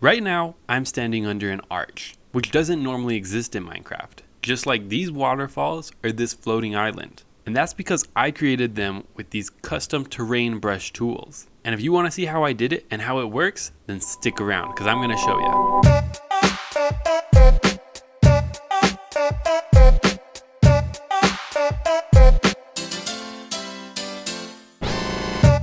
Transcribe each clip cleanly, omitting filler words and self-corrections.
Right now, I'm standing under an arch, which doesn't normally exist in Minecraft, just like these waterfalls or this floating island. And that's because I created them with these custom terrain brush tools. And if you want to see how I did it and how it works, then stick around because I'm going to show you.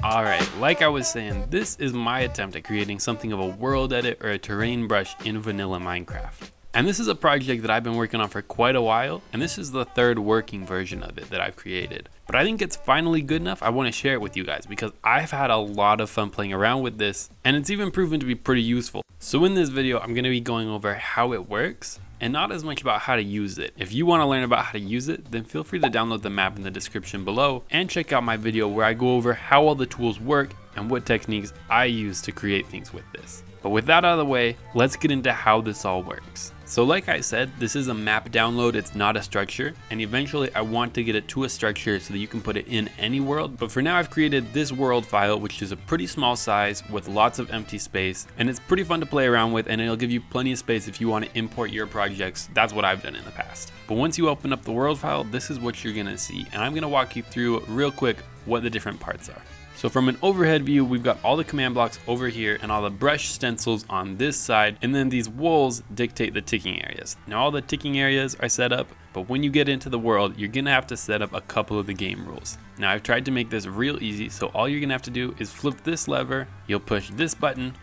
Alright, like I was saying, this is my attempt at creating something of a world edit or a terrain brush in vanilla Minecraft. And this is a project that I've been working on for quite a while, and this is the third working version of it that I've created. But I think it's finally good enough. I want to share it with you guys because I've had a lot of fun playing around with this, and it's even proven to be pretty useful. So in this video, I'm going to be going over how it works, and not as much about how to use it. If you want to learn about how to use it, then feel free to download the map in the description below and check out my video where I go over how all the tools work and what techniques I use to create things with this. But with that out of the way, let's get into how this all works. So like I said, this is a map download, it's not a structure, and eventually I want to get it to a structure so that you can put it in any world. But for now I've created this world file, which is a pretty small size with lots of empty space, and it's pretty fun to play around with, and it'll give you plenty of space if you want to import your projects. That's what I've done in the past. But once you open up the world file, this is what you're gonna see, and I'm gonna walk you through real quick what the different parts are. So from an overhead view, we've got all the command blocks over here and all the brush stencils on this side, and then these walls dictate the ticking areas. Now all the ticking areas are set up, but when you get into the world, you're gonna have to set up a couple of the game rules. Now I've tried to make this real easy, so all you're gonna have to do is flip this lever, you'll push this button,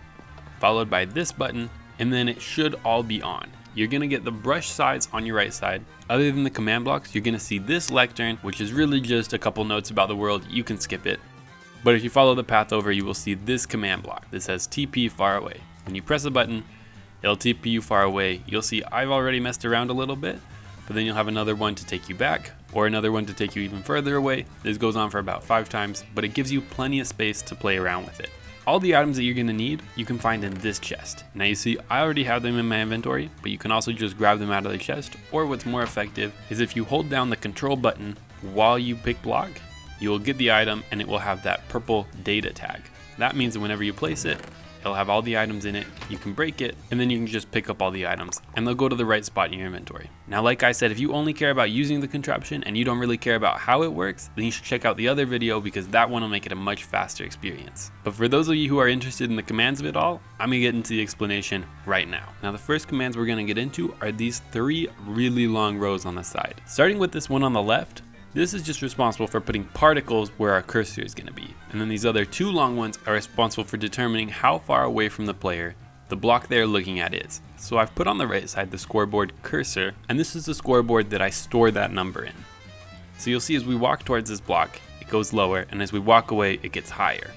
followed by this button, and then it should all be on. You're gonna get the brush sides on your right side. Other than the command blocks, you're gonna see this lectern, which is really just a couple notes about the world. You can skip it. But if you follow the path over, you will see this command block that says TP far away. When you press a button, it'll TP you far away. You'll see I've already messed around a little bit, but then you'll have another one to take you back, or another one to take you even further away. This goes on for about 5 times, but it gives you plenty of space to play around with it. All the items that you're gonna need, you can find in this chest. Now you see, I already have them in my inventory, but you can also just grab them out of the chest, or what's more effective is if you hold down the control button while you pick block, you will get the item and it will have that purple data tag. That means that whenever you place it, it'll have all the items in it, you can break it, and then you can just pick up all the items and they'll go to the right spot in your inventory. Now like I said, if you only care about using the contraption and you don't really care about how it works, then you should check out the other video because that one will make it a much faster experience. But for those of you who are interested in the commands of it all, I'm gonna get into the explanation right now. Now the first commands we're gonna get into are these 3 really long rows on the side. Starting with this one on the left, this is just responsible for putting particles where our cursor is going to be. And then these other 2 long ones are responsible for determining how far away from the player the block they're looking at is. So I've put on the right side the scoreboard cursor, and this is the scoreboard that I store that number in. So you'll see as we walk towards this block, it goes lower, and as we walk away, it gets higher.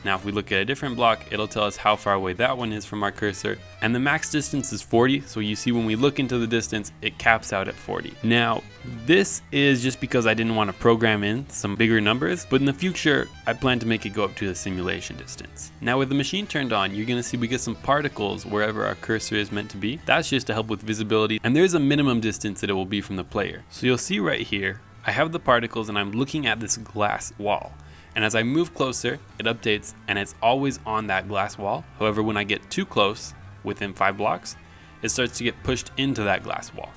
Now if we look at a different block, it'll tell us how far away that one is from our cursor, and the max distance is 40, so you see when we look into the distance, it caps out at 40. Now this is just because I didn't want to program in some bigger numbers, but in the future I plan to make it go up to the simulation distance. Now with the machine turned on, you're going to see we get some particles wherever our cursor is meant to be. That's just to help with visibility, and there's a minimum distance that it will be from the player. So you'll see right here, I have the particles and I'm looking at this glass wall. And as I move closer, it updates and it's always on that glass wall. However, when I get too close, within 5 blocks, it starts to get pushed into that glass wall.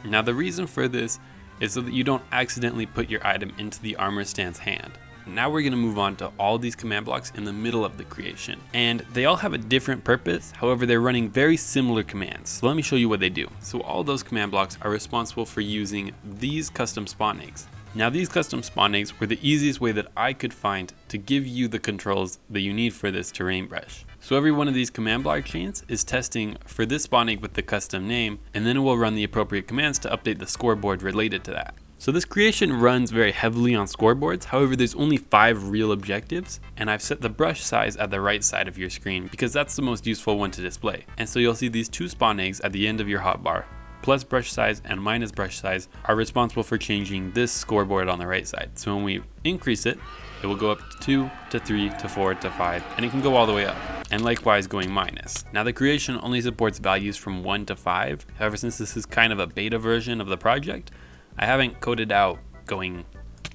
Now the reason for this is so that you don't accidentally put your item into the armor stand's hand. Now we're going to move on to all these command blocks in the middle of the creation. And they all have a different purpose, however they're running very similar commands. So let me show you what they do. So all those command blocks are responsible for using these custom spawn eggs. Now these custom spawn eggs were the easiest way that I could find to give you the controls that you need for this terrain brush. So every one of these command block chains is testing for this spawn egg with the custom name, and then it will run the appropriate commands to update the scoreboard related to that. So this creation runs very heavily on scoreboards, however there's only 5 real objectives, and I've set the brush size at the right side of your screen because that's the most useful one to display. And so you'll see these 2 spawn eggs at the end of your hotbar. Plus brush size and minus brush size are responsible for changing this scoreboard on the right side. So when we increase it, it will go up to 2, to 3, to 4, to 5, and it can go all the way up. And likewise going minus. Now the creation only supports values from 1 to 5. However, since this is kind of a beta version of the project, I haven't coded out going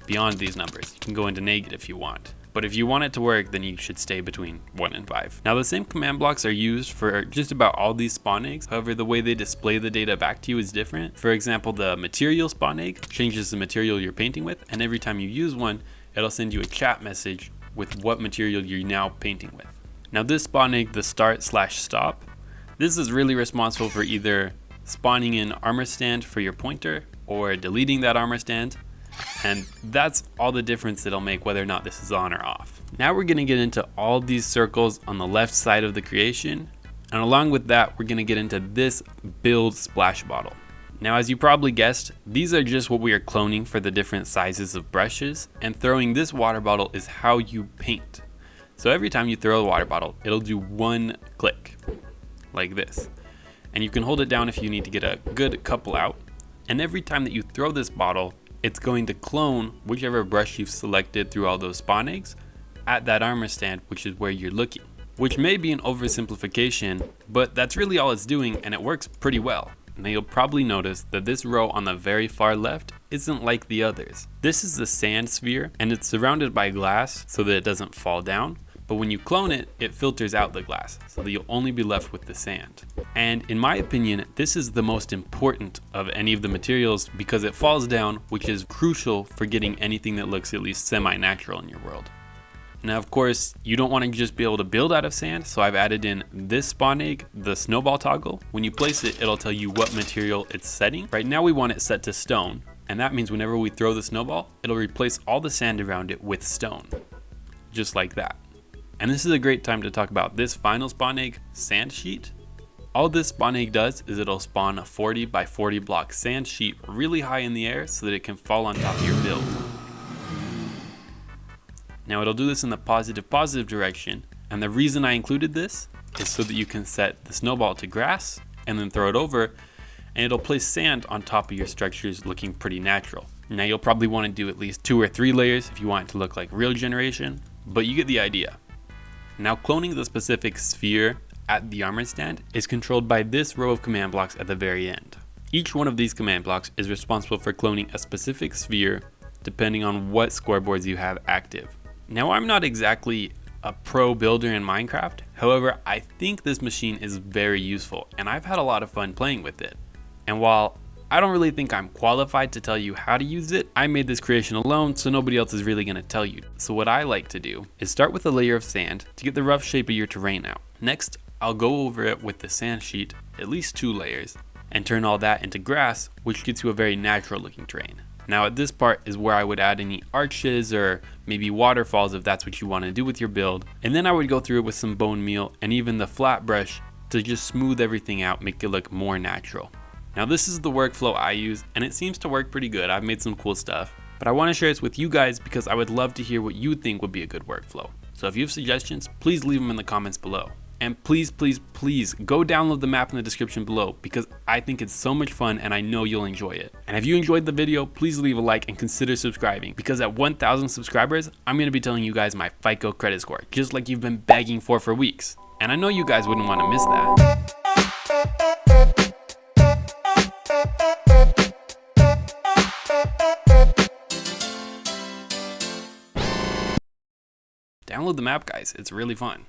beyond these numbers. You can go into negative if you want. But if you want it to work, then you should stay between 1 and 5. Now the same command blocks are used for just about all these spawn eggs. However, the way they display the data back to you is different. For example, the material spawn egg changes the material you're painting with, and every time you use one, it'll send you a chat message with what material you're now painting with. Now this spawn egg, the start/stop, this is really responsible for either spawning in armor stand for your pointer or deleting that armor stand. And that's all the difference it'll make whether or not this is on or off. Now we're gonna get into all these circles on the left side of the creation. And along with that, we're gonna get into this build splash bottle. Now, as you probably guessed, these are just what we are cloning for the different sizes of brushes, and throwing this water bottle is how you paint. So every time you throw a water bottle, it'll do one click, like this. And you can hold it down if you need to get a good couple out. And every time that you throw this bottle, it's going to clone whichever brush you've selected through all those spawn eggs at that armor stand, which is where you're looking. Which may be an oversimplification, but that's really all it's doing, and it works pretty well. Now you'll probably notice that this row on the very far left isn't like the others. This is the sand sphere, and it's surrounded by glass so that it doesn't fall down. But when you clone it, it filters out the glass so that you'll only be left with the sand. And in my opinion, this is the most important of any of the materials because it falls down, which is crucial for getting anything that looks at least semi-natural in your world. Now, of course, you don't want to just be able to build out of sand, so I've added in this spawn egg, the snowball toggle. When you place it, it'll tell you what material it's setting. Right now we want it set to stone, and that means whenever we throw the snowball, it'll replace all the sand around it with stone, just like that. And this is a great time to talk about this final spawn egg, sand sheet. All this spawn egg does is it'll spawn a 40 by 40 block sand sheet really high in the air so that it can fall on top of your build. Now it'll do this in the positive direction, and the reason I included this is so that you can set the snowball to grass and then throw it over, and it'll place sand on top of your structures looking pretty natural. Now you'll probably want to do at least 2 or 3 layers if you want it to look like real generation, but you get the idea. Now cloning the specific sphere at the armor stand is controlled by this row of command blocks at the very end. Each one of these command blocks is responsible for cloning a specific sphere depending on what scoreboards you have active. Now I'm not exactly a pro builder in Minecraft, however I think this machine is very useful and I've had a lot of fun playing with it. And while I don't really think I'm qualified to tell you how to use it, I made this creation alone so nobody else is really going to tell you. So what I like to do is start with a layer of sand to get the rough shape of your terrain out. Next, I'll go over it with the sand sheet, at least 2 layers, and turn all that into grass, which gets you a very natural looking terrain. Now at this part is where I would add any arches or maybe waterfalls if that's what you want to do with your build. And then I would go through it with some bone meal and even the flat brush to just smooth everything out, make it look more natural. Now this is the workflow I use and it seems to work pretty good. I've made some cool stuff, but I want to share this with you guys because I would love to hear what you think would be a good workflow. So if you have suggestions, please leave them in the comments below. And please, please, please go download the map in the description below because I think it's so much fun and I know you'll enjoy it. And if you enjoyed the video, please leave a like and consider subscribing because at 1,000 subscribers, I'm going to be telling you guys my FICO credit score, just like you've been begging for weeks. And I know you guys wouldn't want to miss that. Download the map, guys. It's really fun.